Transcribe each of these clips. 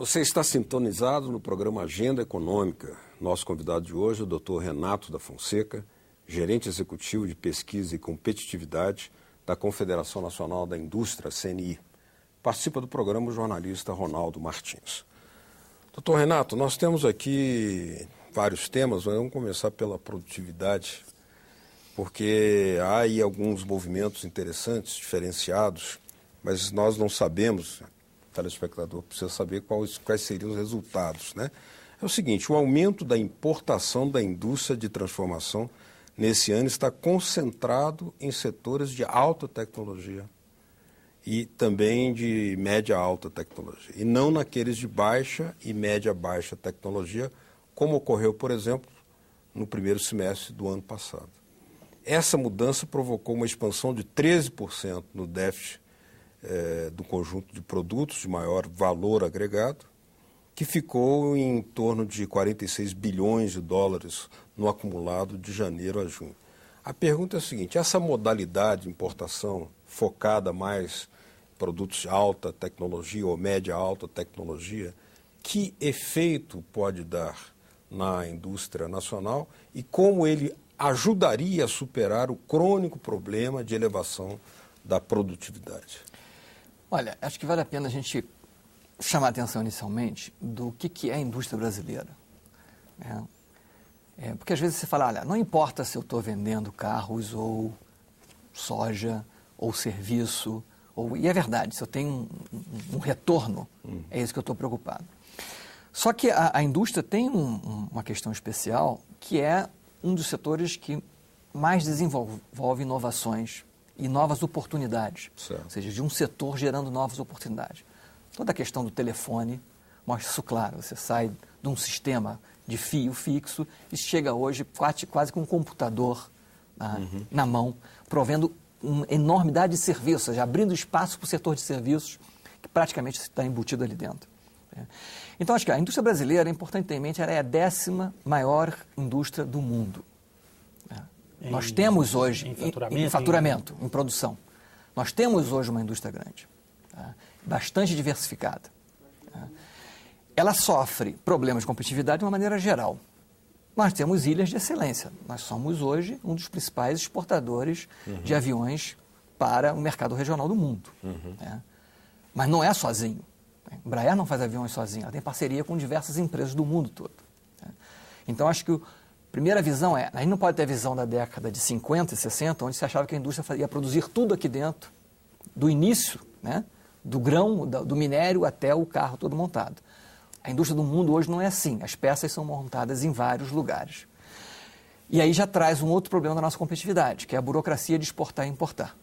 Você está sintonizado no programa Agenda Econômica. Nosso convidado de hoje é o Dr. Renato da Fonseca, gerente executivo de pesquisa e competitividade da Confederação Nacional da Indústria, CNI. Participa do programa o jornalista Ronaldo Martins. Dr. Renato, nós temos aqui vários temas, mas vamos começar pela produtividade, porque há aí alguns movimentos interessantes, diferenciados, mas nós não sabemos, o telespectador precisa saber quais seriam os resultados, né? É o seguinte, o aumento da importação da indústria de transformação nesse ano está concentrado em setores de alta tecnologia e também de média alta tecnologia, e não naqueles de baixa e média baixa tecnologia, como ocorreu, por exemplo, no primeiro semestre do ano passado. Essa mudança provocou uma expansão de 13% no déficit do conjunto de produtos de maior valor agregado, que ficou em torno de 46 bilhões de dólares no acumulado de janeiro a junho. A pergunta é a seguinte, essa modalidade de importação focada mais em produtos de alta tecnologia ou média alta tecnologia, que efeito pode dar na indústria nacional e como ele ajudaria a superar o crônico problema de elevação da produtividade? Olha, acho que vale a pena a gente chamar a atenção inicialmente do que é a indústria brasileira. Porque às vezes você fala, olha, não importa se eu estou vendendo carros ou soja ou serviço, e é verdade, se eu tenho um retorno, é isso que eu estou preocupado. Só que a indústria tem uma questão especial, que é um dos setores que mais desenvolve inovações e novas oportunidades. Certo. Ou seja, de um setor gerando novas oportunidades. Toda a questão do telefone mostra isso claro. Você sai de um sistema de fio fixo e chega hoje quase com um computador na mão, provendo uma enormidade de serviços, ou seja, abrindo espaço para o setor de serviços que praticamente está embutido ali dentro. Então, acho que a indústria brasileira, é importante ter em mente, ela é a 10ª maior indústria do mundo. Nós temos hoje, em faturamento, em produção, nós temos hoje uma indústria grande, bastante diversificada. Ela sofre problemas de competitividade de uma maneira geral. Nós temos ilhas de excelência. Nós somos hoje um dos principais exportadores de aviões para o mercado regional do mundo. Mas não é sozinho. A Embraer não faz aviões sozinha, ela tem parceria com diversas empresas do mundo todo. Então, acho que a primeira visão a gente não pode ter a visão da década de 50 e 60, onde se achava que a indústria ia produzir tudo aqui dentro, do início, do grão, do minério até o carro todo montado. A indústria do mundo hoje não é assim, as peças são montadas em vários lugares. E aí já traz um outro problema da nossa competitividade, que é a burocracia de exportar e importar.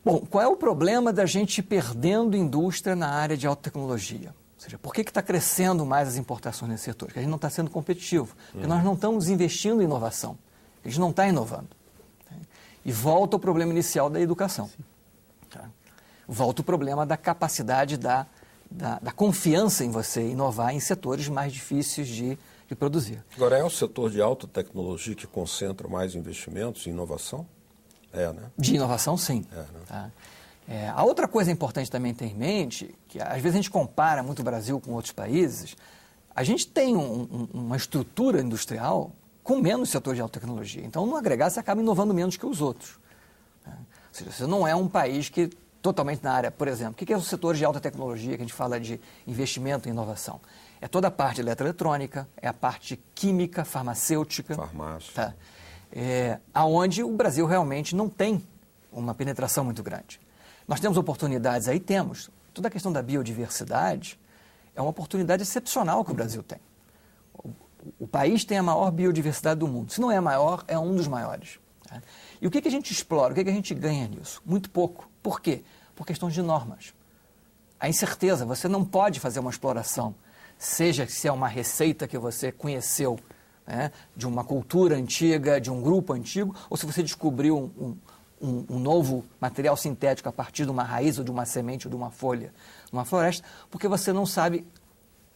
Bom, qual é o problema da gente ir perdendo indústria na área de alta tecnologia? Ou seja, por que está crescendo mais as importações nesse setor? Porque a gente não está sendo competitivo, porque nós não estamos investindo em inovação, a gente não está inovando. E volta o problema inicial da educação. Volta o problema da capacidade da confiança em você inovar em setores mais difíceis de produzir. Agora, é o setor de alta tecnologia que concentra mais investimentos em inovação? Né? De inovação, sim. A outra coisa importante também ter em mente, que às vezes a gente compara muito o Brasil com outros países, a gente tem uma estrutura industrial com menos setor de alta tecnologia. Então, no agregado, você acaba inovando menos que os outros. Ou seja, você não é um país que totalmente na área, por exemplo, o que é o setor de alta tecnologia que a gente fala de investimento em inovação? É toda a parte de eletroeletrônica, é a parte química, farmacêutica. Farmácia. Aonde o Brasil realmente não tem uma penetração muito grande. Nós temos oportunidades aí, temos. Toda a questão da biodiversidade é uma oportunidade excepcional que o Brasil tem. O país tem a maior biodiversidade do mundo. Se não é a maior, é um dos maiores. E o que a gente explora, o que a gente ganha nisso? Muito pouco. Por quê? Por questões de normas. A incerteza, você não pode fazer uma exploração, seja se é uma receita que você conheceu, de uma cultura antiga, de um grupo antigo, ou se você descobriu um novo material sintético a partir de uma raiz ou de uma semente ou de uma folha, numa floresta, porque você não sabe,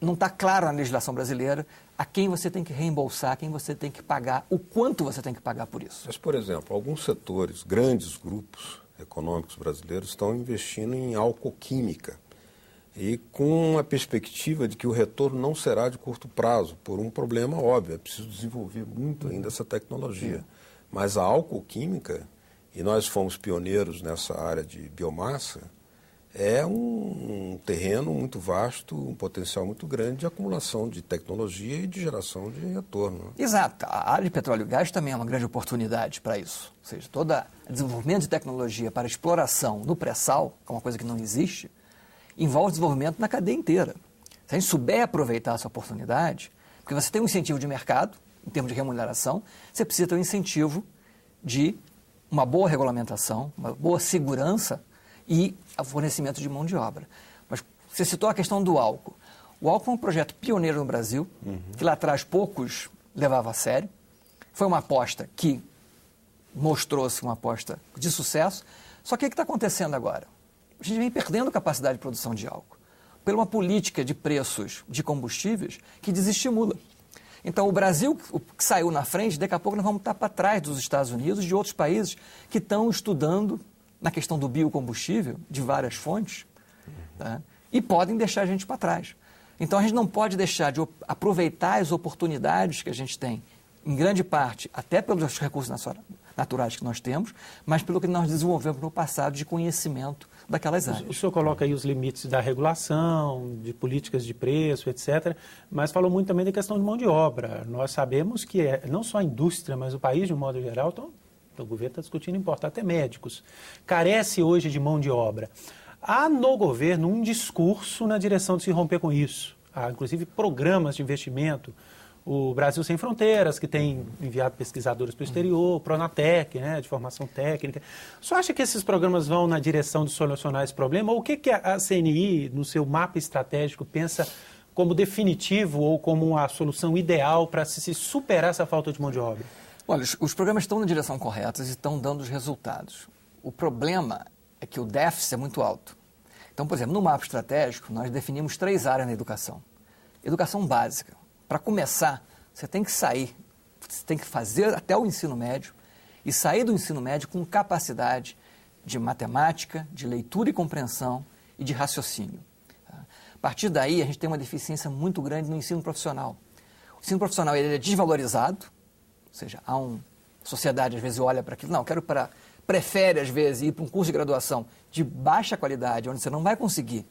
não está claro na legislação brasileira a quem você tem que reembolsar, quem você tem que pagar, o quanto você tem que pagar por isso. Mas, por exemplo, alguns setores, grandes grupos econômicos brasileiros estão investindo em alcoquímica. e com a perspectiva de que o retorno não será de curto prazo, por um problema óbvio, é preciso desenvolver muito ainda essa tecnologia. Mas a alcoquímica, e nós fomos pioneiros nessa área de biomassa, é um terreno muito vasto, um potencial muito grande de acumulação de tecnologia e de geração de retorno. Exato. A área de petróleo e gás também é uma grande oportunidade para isso. Ou seja, todo o desenvolvimento de tecnologia para exploração no pré-sal, que é uma coisa que não existe, envolve desenvolvimento na cadeia inteira. Se a gente souber aproveitar essa oportunidade, porque você tem um incentivo de mercado, em termos de remuneração, você precisa ter um incentivo de uma boa regulamentação, uma boa segurança e o fornecimento de mão de obra. Mas você citou a questão do álcool. O álcool é um projeto pioneiro no Brasil, que lá atrás poucos levavam a sério. Foi uma aposta que mostrou-se uma aposta de sucesso. Só que o que está acontecendo agora? A gente vem perdendo capacidade de produção de álcool por uma política de preços de combustíveis que desestimula. Então, o Brasil, que saiu na frente, daqui a pouco nós vamos estar para trás dos Estados Unidos e de outros países que estão estudando na questão do biocombustível, de várias fontes, tá? E podem deixar a gente para trás. Então, a gente não pode deixar de aproveitar as oportunidades que a gente tem, em grande parte, até pelos recursos naturais que nós temos, mas pelo que nós desenvolvemos no passado de conhecimento daquelas áreas. O senhor coloca aí os limites da regulação, de políticas de preço, etc., mas falou muito também da questão de mão de obra. Nós sabemos que não só a indústria, mas o país, de um modo geral, o governo está discutindo importar até médicos. Carece hoje de mão de obra. Há no governo um discurso na direção de se romper com isso. Há, inclusive, programas de investimento. O Brasil Sem Fronteiras, que tem enviado pesquisadores para o exterior, o Pronatec, né, de formação técnica. O senhor acha que esses programas vão na direção de solucionar esse problema? Ou o que a CNI, no seu mapa estratégico, pensa como definitivo ou como uma solução ideal para se superar essa falta de mão de obra? Olha, os programas estão na direção correta e estão dando os resultados. O problema é que o déficit é muito alto. Então, por exemplo, no mapa estratégico, nós definimos 3 áreas na educação. Educação básica. Para começar, você tem que sair, você tem que fazer até o ensino médio e sair do ensino médio com capacidade de matemática, de leitura e compreensão e de raciocínio. A partir daí, a gente tem uma deficiência muito grande no ensino profissional. O ensino profissional ele é desvalorizado, ou seja, a sociedade às vezes olha para aquilo, prefere às vezes ir para um curso de graduação de baixa qualidade, onde você não vai conseguir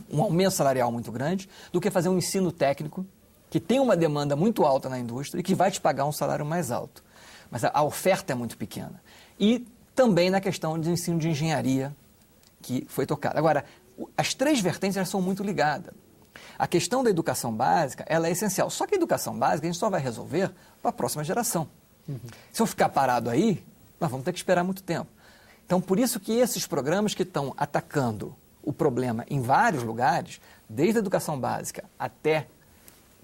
um aumento salarial muito grande, do que fazer um ensino técnico que tem uma demanda muito alta na indústria e que vai te pagar um salário mais alto. Mas a oferta é muito pequena. E também na questão de ensino de engenharia, que foi tocada. Agora, as 3 vertentes elas são muito ligadas. A questão da educação básica ela é essencial. Só que a educação básica a gente só vai resolver para a próxima geração. Se eu ficar parado aí, nós vamos ter que esperar muito tempo. Então, por isso que esses programas que estão atacando o problema em vários lugares, desde a educação básica até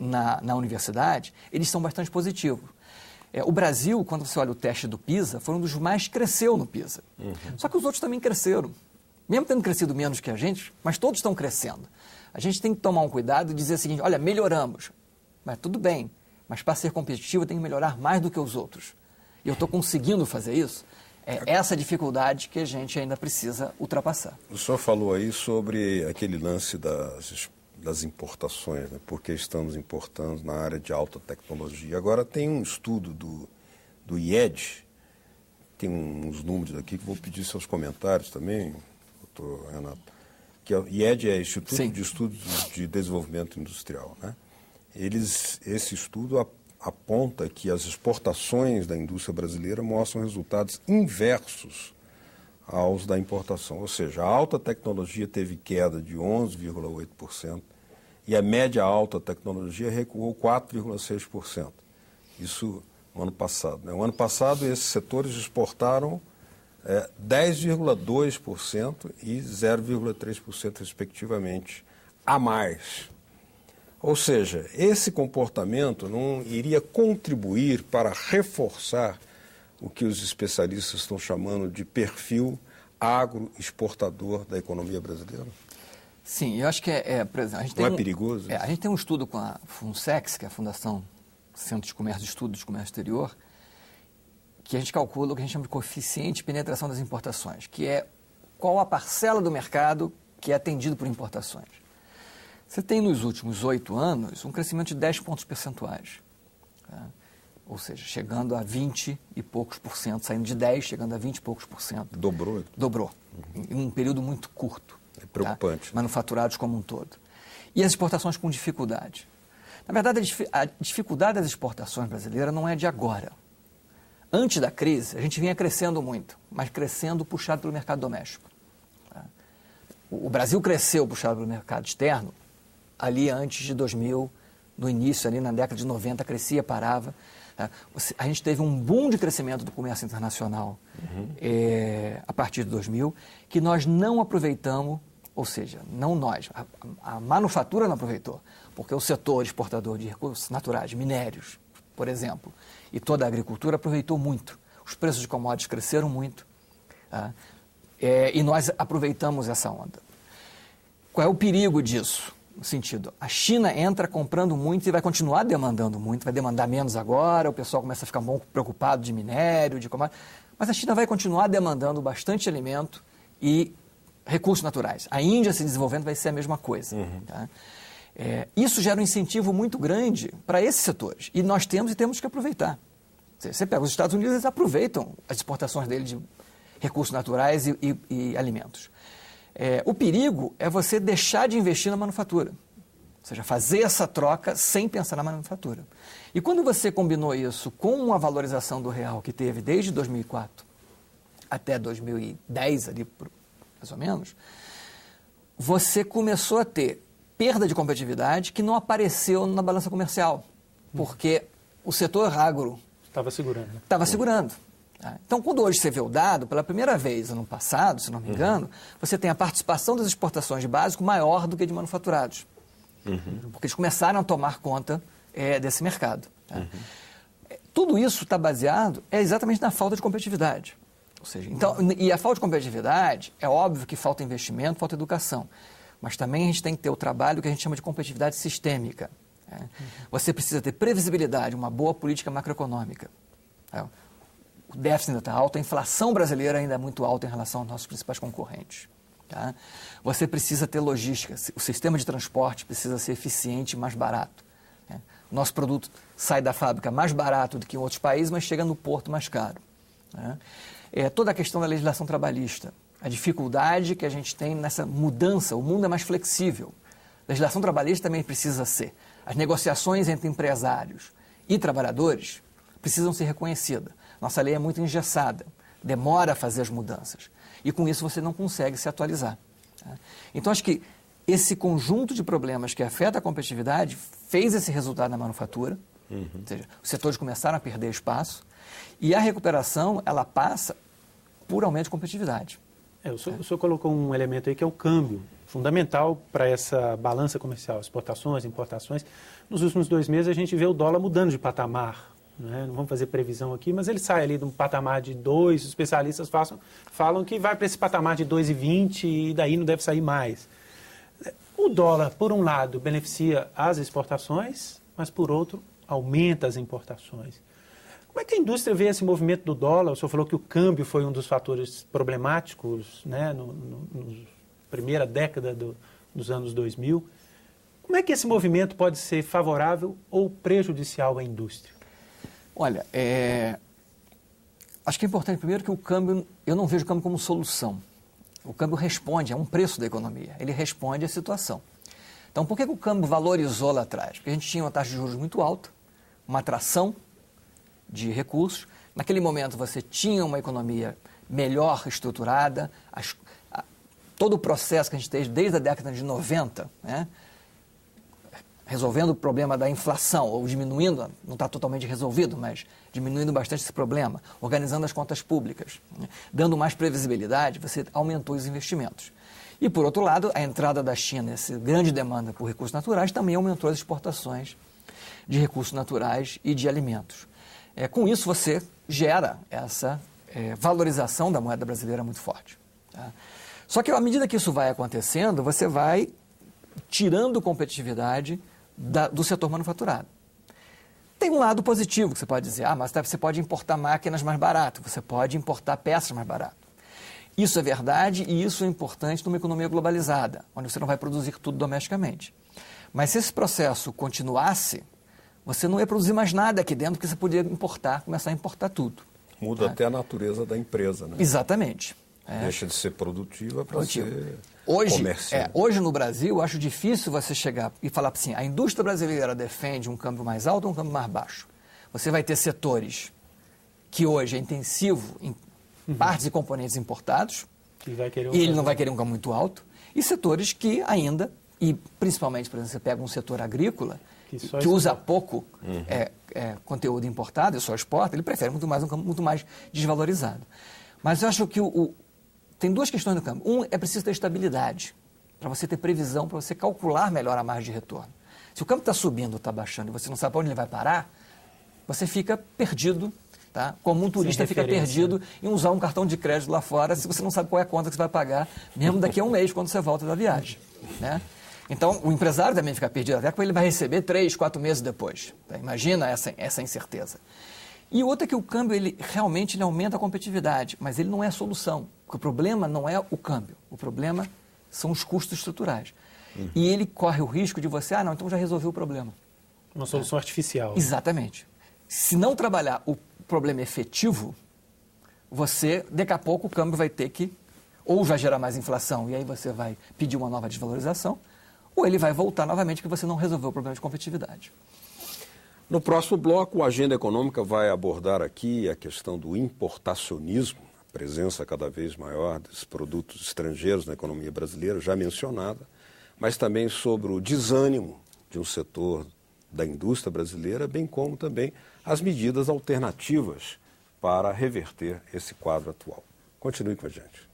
na universidade, eles são bastante positivos. O Brasil, quando você olha o teste do PISA, foi um dos mais cresceu no PISA. Só que os outros também cresceram. Mesmo tendo crescido menos que a gente, mas todos estão crescendo. A gente tem que tomar um cuidado e dizer o seguinte, olha, melhoramos, mas tudo bem, mas para ser competitivo eu tenho que melhorar mais do que os outros. E eu estou conseguindo fazer isso. É essa dificuldade que a gente ainda precisa ultrapassar. O senhor falou aí sobre aquele lance das importações, né? Porque estamos importando na área de alta tecnologia. Agora tem um estudo do IED, tem uns números aqui que vou pedir seus comentários também, doutor Renato, que o IED é Instituto de Estudos de Desenvolvimento Industrial, né? Esse estudo aponta que as exportações da indústria brasileira mostram resultados inversos aos da importação. Ou seja, a alta tecnologia teve queda de 11,8% e a média alta tecnologia recuou 4,6%. Isso no ano passado, né? No ano passado, esses setores exportaram 10,2% e 0,3%, respectivamente, a mais. Ou seja, esse comportamento não iria contribuir para reforçar o que os especialistas estão chamando de perfil agroexportador da economia brasileira? Sim, eu acho que por exemplo, a gente não é perigoso? A gente tem um estudo com a FUNSEX, que é a Fundação Centro de Comércio de Estudos de Comércio Exterior, que a gente calcula o que a gente chama de coeficiente de penetração das importações, que é qual a parcela do mercado que é atendido por importações. Você tem nos últimos 8 anos um crescimento de 10 pontos percentuais. Tá? Ou seja, chegando a 20 e poucos por cento, saindo de 10, chegando a 20 e poucos por cento. Dobrou? Dobrou, em um período muito curto. É preocupante. Tá? Manufaturados como um todo. E as exportações com dificuldade. Na verdade, a dificuldade das exportações brasileiras não é de agora. Antes da crise, a gente vinha crescendo muito, mas crescendo puxado pelo mercado doméstico. Tá? O Brasil cresceu puxado pelo mercado externo ali antes de 2000, no início, ali na década de 90, crescia, parava. Tá? A gente teve um boom de crescimento do comércio internacional a partir de 2000, que nós não aproveitamos, ou seja, não nós, a manufatura não aproveitou, porque o setor exportador de recursos naturais, minérios, por exemplo, e toda a agricultura aproveitou muito. Os preços de commodities cresceram muito, tá? E nós aproveitamos essa onda. Qual é o perigo disso? No sentido, a China entra comprando muito e vai continuar demandando muito, vai demandar menos agora, o pessoal começa a ficar muito preocupado de minério, de commodities, mas a China vai continuar demandando bastante alimento e recursos naturais. A Índia se desenvolvendo vai ser a mesma coisa. Tá? Isso gera um incentivo muito grande para esses setores. E nós temos que aproveitar. Você pega os Estados Unidos, eles aproveitam as exportações dele de recursos naturais e alimentos. O perigo é você deixar de investir na manufatura. Ou seja, fazer essa troca sem pensar na manufatura. E quando você combinou isso com a valorização do real que teve desde 2004 até 2010, ali, mais ou menos, você começou a ter perda de competitividade que não apareceu na balança comercial, porque o setor agro estava segurando. Né? Estava segurando. Tá? Então, quando hoje você vê o dado, pela primeira vez ano passado, se não me engano, você tem a participação das exportações de básico maior do que de manufaturados. Porque eles começaram a tomar conta desse mercado. Tá? Tudo isso está baseado exatamente na falta de competitividade. Ou seja, então, e a falta de competitividade, é óbvio que falta investimento, falta educação. Mas também a gente tem que ter o trabalho que a gente chama de competitividade sistêmica. Você precisa ter previsibilidade, uma boa política macroeconômica. O déficit ainda está alto, a inflação brasileira ainda é muito alta em relação aos nossos principais concorrentes. Tá? Você precisa ter logística, o sistema de transporte precisa ser eficiente e mais barato. Né? O nosso produto sai da fábrica mais barato do que em outros países, mas chega no porto mais caro. Né? Toda a questão da legislação trabalhista, a dificuldade que a gente tem nessa mudança, o mundo é mais flexível. A legislação trabalhista também precisa ser. As negociações entre empresários e trabalhadores precisam ser reconhecidas. Nossa lei é muito engessada, demora a fazer as mudanças. E com isso você não consegue se atualizar. Tá? Então acho que esse conjunto de problemas que afeta a competitividade fez esse resultado na manufatura. Ou seja, os setores começaram a perder espaço e a recuperação ela passa por aumento de competitividade. O senhor colocou um elemento aí que é o câmbio, fundamental para essa balança comercial, exportações, importações. Nos últimos 2 meses a gente vê o dólar mudando de patamar. Né? Não vamos fazer previsão aqui, mas ele sai ali de um patamar de 2, os especialistas falam que vai para esse patamar de 2,20 e daí não deve sair mais. O dólar, por um lado, beneficia as exportações, mas por outro, aumenta as importações. Como é que a indústria vê esse movimento do dólar? O senhor falou que o câmbio foi um dos fatores problemáticos, né, na primeira década dos anos 2000. Como é que esse movimento pode ser favorável ou prejudicial à indústria? Olha, acho que é importante primeiro que o câmbio, eu não vejo o câmbio como solução. O câmbio responde, é um preço da economia, ele responde à situação. Então, por que o câmbio valorizou lá atrás? Porque a gente tinha uma taxa de juros muito alta, uma atração de recursos. Naquele momento você tinha uma economia melhor estruturada, todo o processo que a gente teve desde a década de 90, né, resolvendo o problema da inflação, ou diminuindo, não está totalmente resolvido, mas diminuindo bastante esse problema, organizando as contas públicas, né, dando mais previsibilidade, você aumentou os investimentos. E, por outro lado, a entrada da China, essa grande demanda por recursos naturais, também aumentou as exportações de recursos naturais e de alimentos. Com isso, você gera essa valorização da moeda brasileira muito forte. Tá? Só que, à medida que isso vai acontecendo, você vai tirando competitividade do setor manufaturado. Tem um lado positivo que você pode dizer, mas você pode importar máquinas mais barato, você pode importar peças mais barato. Isso é verdade e isso é importante numa economia globalizada, onde você não vai produzir tudo domesticamente. Mas se esse processo continuasse, você não ia produzir mais nada aqui dentro, porque você podia importar, começar a importar tudo. Muda até a natureza da empresa, né? Exatamente. Deixa de ser produtiva para ser comercial. Hoje no Brasil, eu acho difícil você chegar e falar assim, a indústria brasileira defende um câmbio mais alto ou um câmbio mais baixo. Você vai ter setores que hoje é intensivo em partes e componentes importados, e ele não vai querer um câmbio muito alto, e setores que ainda, e principalmente, por exemplo, você pega um setor agrícola, que usa pouco conteúdo importado e só exporta, ele prefere muito mais um câmbio muito mais desvalorizado. Mas eu acho que tem duas questões no câmbio. É preciso ter estabilidade, para você ter previsão, para você calcular melhor a margem de retorno. Se o câmbio está subindo ou está baixando e você não sabe para onde ele vai parar, você fica perdido, tá? Como um turista fica perdido em usar um cartão de crédito lá fora, se você não sabe qual é a conta que você vai pagar, mesmo daqui a um mês, quando você volta da viagem, né? Então, o empresário também fica perdido, até porque ele vai receber 3, 4 meses depois. Tá? Imagina essa incerteza. E outra é que o câmbio, ele realmente aumenta a competitividade, mas ele não é a solução. Porque o problema não é o câmbio, o problema são os custos estruturais. E ele corre o risco de você, então já resolveu o problema. Uma solução artificial. Exatamente. Se não trabalhar o problema efetivo, você, daqui a pouco, o câmbio vai ter que, ou vai gerar mais inflação, e aí você vai pedir uma nova desvalorização, ou ele vai voltar novamente porque você não resolveu o problema de competitividade. No próximo bloco, a Agenda Econômica vai abordar aqui a questão do importacionismo, a presença cada vez maior dos produtos estrangeiros na economia brasileira, já mencionada, mas também sobre o desânimo de um setor da indústria brasileira, bem como também as medidas alternativas para reverter esse quadro atual. Continue com a gente.